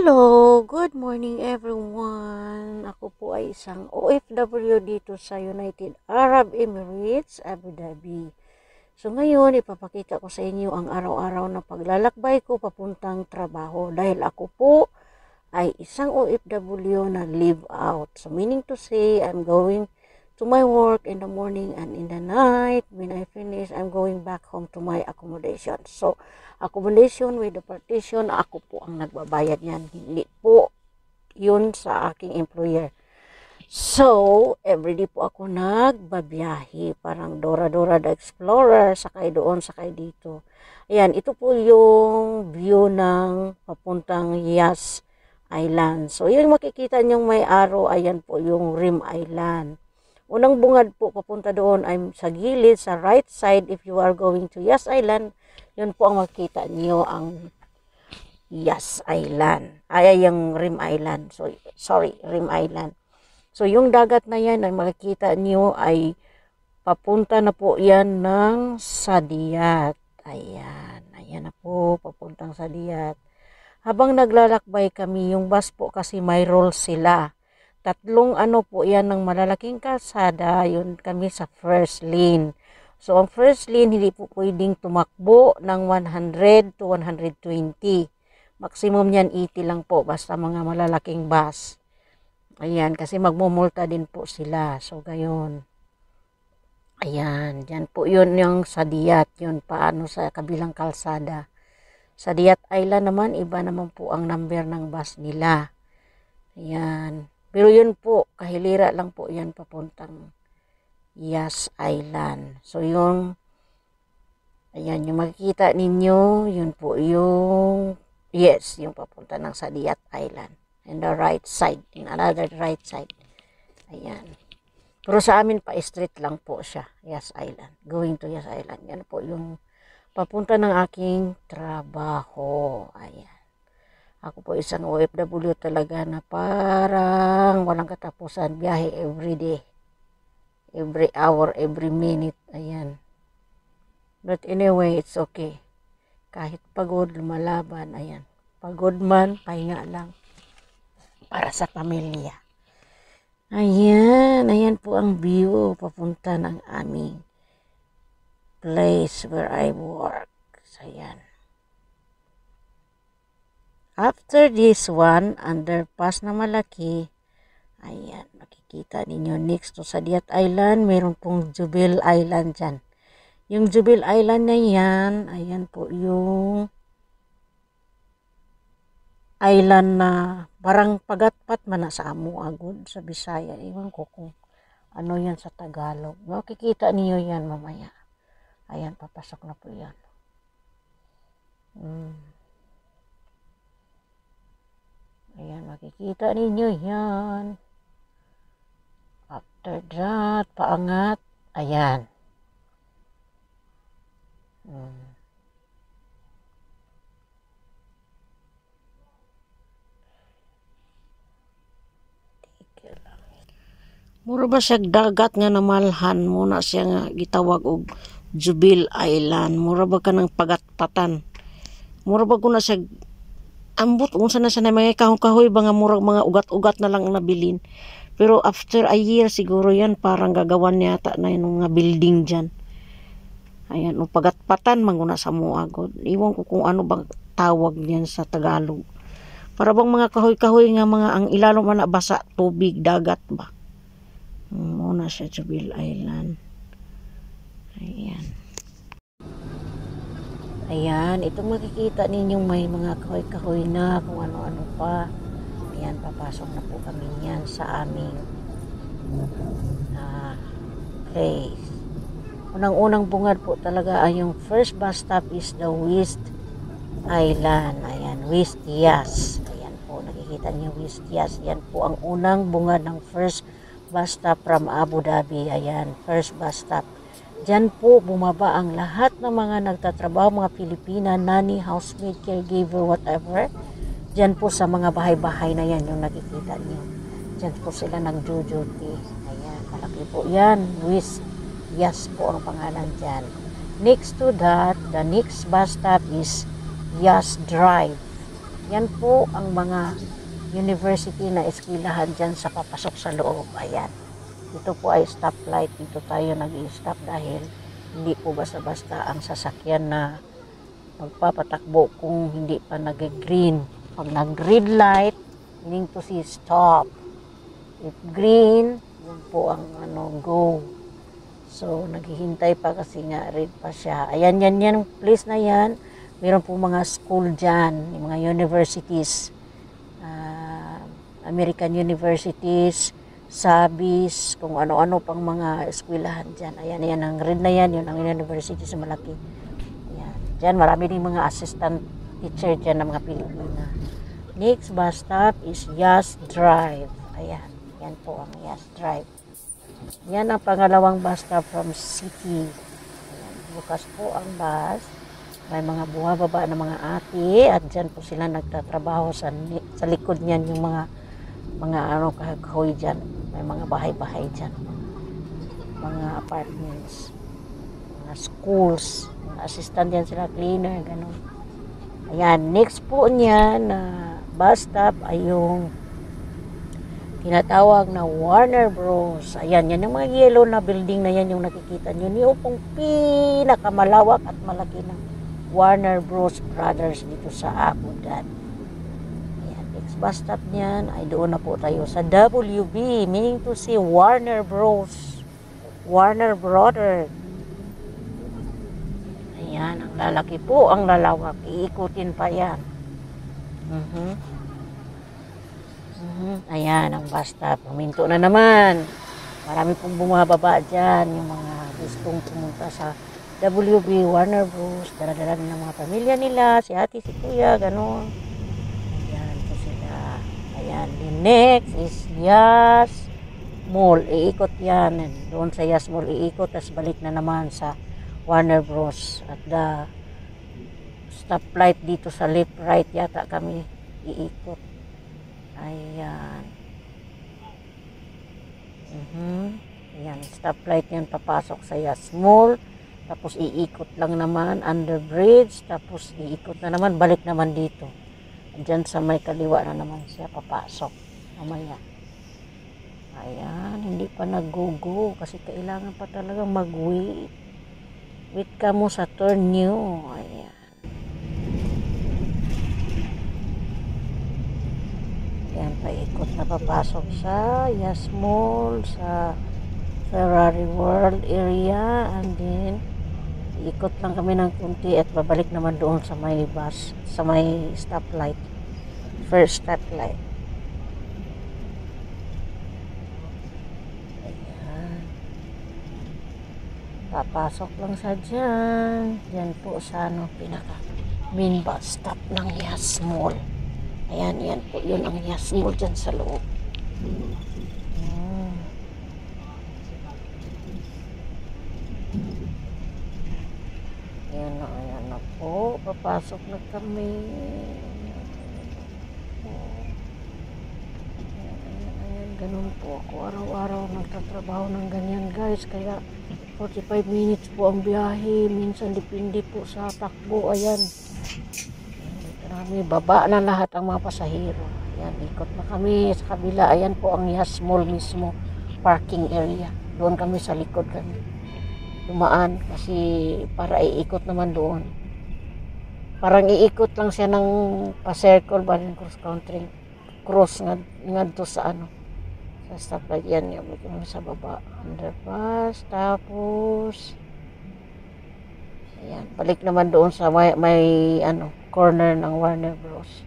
Hello, good morning everyone. Ako po ay isang OFW dito sa United Arab Emirates, Abu Dhabi. So ngayon, ipapakita ko sa inyo ang araw-araw na paglalakbay ko papuntang trabaho dahil ako po ay isang OFW na live out. So meaning to say, I'm going to my work in the morning and in the night. When I finish, I'm going back home to my accommodation. So accommodation with the partition, ako po ang nagbabayad yan. Hindi po yun sa aking employer. So, everyday po ako nagbabiyahe. Parang Dora-Dora the Explorer, sakay doon, sakay dito. Ayan, ito po yung view ng papuntang Yas Island. So, yung makikita nyong may araw, ayan po yung Rim Island. Unang bungad po papunta doon ay sa gilid, sa right side if you are going to Yas Island. Yun po ang makita niyo ang Yas Island. Ay, yung Rim Island. So, sorry, Rim Island. So, yung dagat na yan ay makikita niyo ay papunta na po yan ng Saadiyat. Ayan. Ayan na po, papuntang Saadiyat. Habang naglalakbay kami, yung bus po kasi may roll sila. Tatlong ano po yan ng malalaking kalsada, yun kami sa first lane. So, ang first lane, hindi po pwedeng tumakbo ng 100 to 120. Maximum yan 80 lang po, basta mga malalaking bus. Ayan, kasi magmumulta din po sila. So, gayon. Ayan, dyan po yun yung Saadiyat. Yun paano sa kabilang kalsada. Saadiyat Island naman, iba naman po ang number ng bus nila. Ayan. Pero yun po, kahilira lang po yan papuntang Yas Island. So, yung, ayan, yung makikita ninyo, yun po yung, yes, yung papunta ng Saadiyat Island. And the right side, in another right side. Ayan. Pero sa amin pa, straight lang po siya, Yas Island. Going to Yas Island. Yan po yung papunta ng aking trabaho. Ayan. Ako po isang OFW talaga na parang walang katapusan. Biyahe every day. Every hour, every minute. Ayan. But anyway, it's okay. Kahit pagod, lumalaban. Ayan. Pagod man, pahinga lang. Para sa pamilya. Ayan. Ayan po ang view papunta ng aming place where I work. So, ayan. After this one, underpass na malaki, ayan, makikita ninyo next to Saadiyat Island, meron pong Jubil Island dyan. Yung Jubil Island na yan, ayan po yung island na parang pagatpat man na sa amo agud sa Bisaya. Iwan ko kung ano yan sa Tagalog. Makikita niyo yan mamaya. Ayan, papasok na po yan. Ayan, makikita ninyo yan. After that, paangat. Ayan. Mura ba siya dagat nga namalhan mo na siya nga gitawag og Jubil Island. Mura ba ka ng pagatpatan. Mura ba ko na siya ambot unsa na siya na mga kahoy ba nga murag mga ugat-ugat na lang nabilin. Pero after a year siguro yan parang gagawan yata na yung mga building dyan. Ayan, o pagatpatan manguna sa muagod. Iwan ko kung ano bang tawag niyan sa Tagalog. Para bang mga kahoy-kahoy nga mga ang ilalom na basa tubig, dagat ba. Muna siya Jubil Island. Ayan. Ayan, itong makikita ninyong may mga kahoy-kahoy na kung ano-ano pa. Ayan, papasok na po kami yan sa aming place. Unang-unang bungad po talaga ay yung first bus stop is the West Island. Ayan, West Yas. Ayan po, nakikita niyo West Yas. Yan po ang unang bungad ng first bus stop from Abu Dhabi. Ayan, first bus stop. Diyan po bumaba ang lahat ng mga nagtatrabaho, mga Pilipina, nanny, housemaid, caregiver, whatever. Diyan po sa mga bahay-bahay na yan yung nakikita niyo. Diyan po sila nag-duty. Ayan, malaki po yan. West Yas po ang pangalan dyan. Next to that, the next bus stop is Yas Drive. Yan po ang mga university na eskwelahan dyan sa papasok sa loob. Ayan. Ito po ay stoplight. Dito tayo nag-i-stop dahil hindi po basta-basta ang sasakyan na magpapatakbo kung hindi pa nag-green. Pag nag-green light, meaning to see stop. If green, yun po ang go. So, naghihintay pa kasi nga red pa siya. Ayan, yan, place na yan. Meron po mga school dyan, mga universities. American universities, Sabis, kung ano-ano pang mga eskwelahan dyan. Ayan, ang red na yan, yun ang university sa malaki. Ayan. Dyan, marami din mga assistant teacher dyan ng mga Pilipina. Next bus stop is Yas Drive. Ayan, yan po ang Yas Drive. Yan ang pangalawang bus stop from city. Ayan, bukas po ang bus. May mga buhababa na mga ate at dyan po sila nagtatrabaho sa likod niyan yung mga kahoy dyan. May mga bahay-bahay dyan. Mga apartments. Mga schools. Mga assistant yan sila, cleaner, ganun. Ayan, next po niyan na bus stop ay yung tinatawag na Warner Bros. Ayan, yan yung mga yellow na building na yan yung nakikita nyo. Yung pong pinakamalawak at malaki na Warner Bros. Brothers dito sa Agudan. Ayan, next bus stop niyan ay doon na po tayo sa WB, meaning to say Warner Bros. Warner Brother. Ayan, ang lalaki po, ang lalawak. Iikutin pa yan. Ayan, ang bus stop. Huminto na naman. Marami pong bumababa dyan. Yung mga gustong pumunta sa WB, Warner Bros. Dala-dala ng mga pamilya nila. Si ate, si kuya, gano'n. Ayan po sila. Ayan. The next is Yas Mall. Iikot yan. Doon sa Yas Mall, iikot. Tapos balik na naman sa Warner Bros. At the stoplight dito sa left right yata kami iikot. Ayan. Ayan, stoplight yan papasok sa Yas Mall. Tapos iikot lang naman under bridge. Tapos iikot na naman, balik naman dito. Diyan sa may kaliwa na naman siya papasok. Mamaya. Ayan, hindi pa nag-go-go kasi kailangan pa talaga mag-wait. Wait ka mo sa turn nyo. Ayan. Ayan, paikot na papasok sa Yas Mall, sa Ferrari World area, and then ikot lang kami ng kunti at babalik naman doon sa may bus, sa may stoplight, first stoplight. Ayan. Papasok lang sa dyan po sa pinaka main bus stop ng Yas Mall. Ayan, yan po, yun ang Yas Mall dyan sa loob. Ayan na po, papasok na kami. Ayan, ganun po ako. Araw-araw nagtatrabaho ng ganyan, guys. Kaya 45 minutes po ang biyahe. Minsan depende po sa takbo. Ayan. Marami, baba na lahat ang mga pasahero. Ayan, ikot na kami sa kabila. Ayan po ang Yas Mall mismo, parking area. Doon kami sa likod kami dumaan kasi para iikot naman doon. Parang iikot lang siya ng pa-circle ba ng cross country. Cross nga to sa sa stoplight. Yan yung kami sa baba. Underpass. Tapos ayan, balik naman doon sa may corner ng Warner Bros.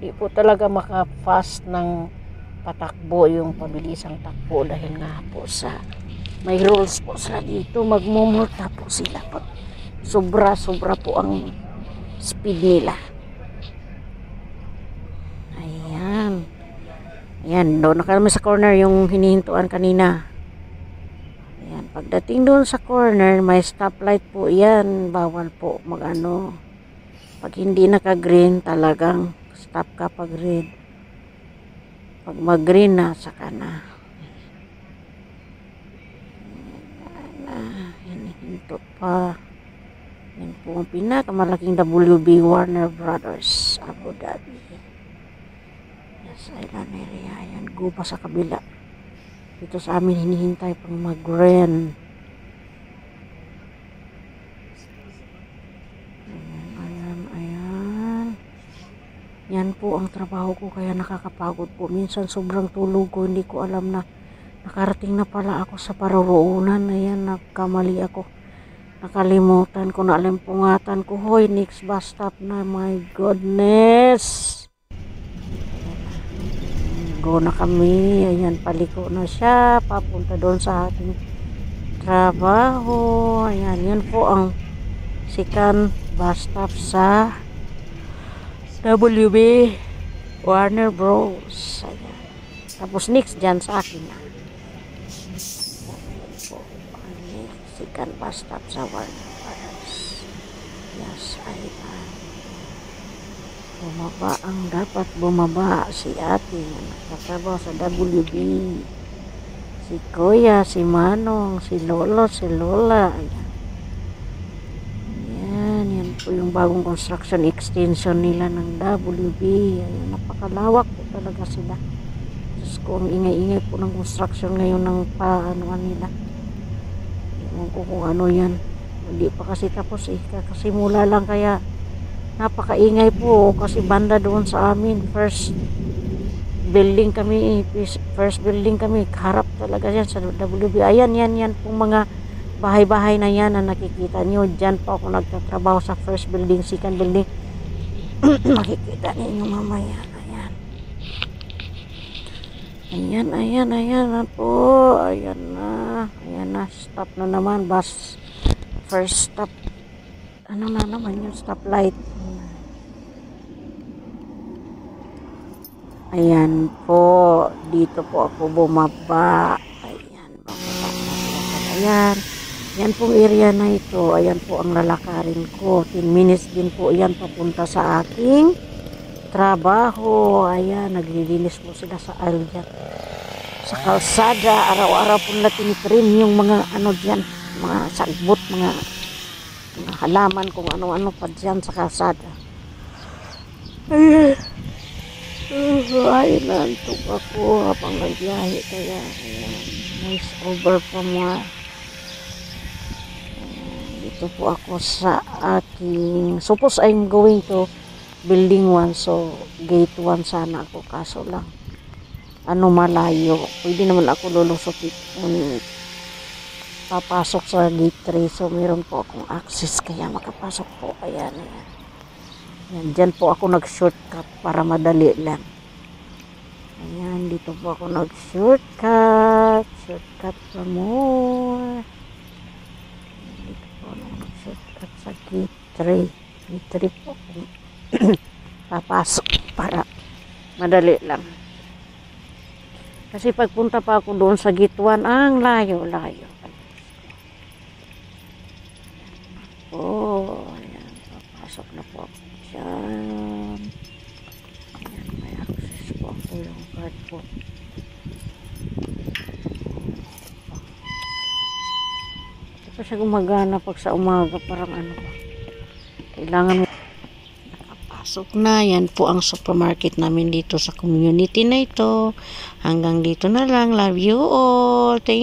Di po talaga maka-fast ng patakbo yung pabilisang takbo dahil nga po sa may rules po sila dito, magmumulta po sila pag sobra po ang speed nila. Ayan, doon na kami sa corner yung hinihintuan kanina. Ayan, pagdating doon sa corner may stoplight po yan, bawal po pag hindi naka-green talagang stop ka pag red. Pag mag-green na, saka na. Hinihinto pa. Yan po ang pinakamalaking WB Warner Brothers Abu Dhabi. Yes, island area. Yan, gupa sa kabila. Dito sa amin hinihintay pang mag-ren. Ayan. Yan po ang trabaho ko, kaya nakakapagod po. Minsan sobrang tulog ko, hindi ko alam na nakarating na pala ako sa paroroonan. Ayan, nagkamali ako. Nakalimutan ko, naalimpungatan ko. Hoy, next bus stop na. My goodness. Go na kami. Ayan, paliko na siya. Papunta doon sa ating trabaho. Ayan, yan po ang second bus stop sa WB Warner Bros. Ayan. Tapos next dyan sa akin na. Second bus stop sa Warner Bros. Yes, ayan. Bumaba ang dapat bumaba si ate na nagtatrabaho sa WB. Si Kuya, si Manong, si Lolo, si Lola. Ayan. Yan po yung bagong construction extension nila ng WB. Ayan, napakalawak po talaga sila. Diyos ko, ang ingay-ingay po ng construction ngayon ng paanoan nila. Ewan ko kung ano yan. Hindi pa kasi tapos eh. Kakasimula lang kaya napakaingay po kasi banda doon sa amin. First building kami. Harap talaga yan sa WB. Ayan, yan pong mga bahay-bahay na yan na nakikita nyo. Dyan po ako nagtatrabaho sa first building, second building. Makikita ninyo mamaya. Ayan na po. Ayan na. Stop na naman. Bus. First stop. Ano na naman yung stoplight. Ayan po. Dito po ako bumaba. Ayan. Yan pong area na ito. Ayan po ang lalakarin ko. 10 minutes din po yan papunta sa aking trabaho. Ayan. Naglilinis po sila sa aisle dyan. Sa kalsada. Araw-araw po nila tinitrim yung mga ano dyan. Mga sagbot. Mga halaman kung ano-ano pa dyan sa kalsada. Ayan. Ay, nantok ako habang nagbiyahe. Kaya, ayan. Nice over pa mo. Dito po ako sa aking, suppose I'm going to building 1, so gate 1 sana ako, kaso lang ano, malayo. Pwede naman ako lulusot papasok sa gate 3, so meron po akong access kaya makapasok po. Ayan. Yan, dyan po ako nag-shortcut para madali lang. Ayan, dito po ako nag-shortcut pa more. Dito po ako nag-shortcut sa gate 3. Gate 3 po papasok para madali lang. Kasi pagpunta pa ako doon sa gate 1, ang layo. Ayan, papasok na po ako dyan. Ayan, may access po ako yung card po. Ito pa siya gumagana pag sa umaga, parang ano pa. Kailangan nakapasok na. Yan po ang supermarket namin dito sa community na ito. Hanggang dito na lang. Love you all. Thank you.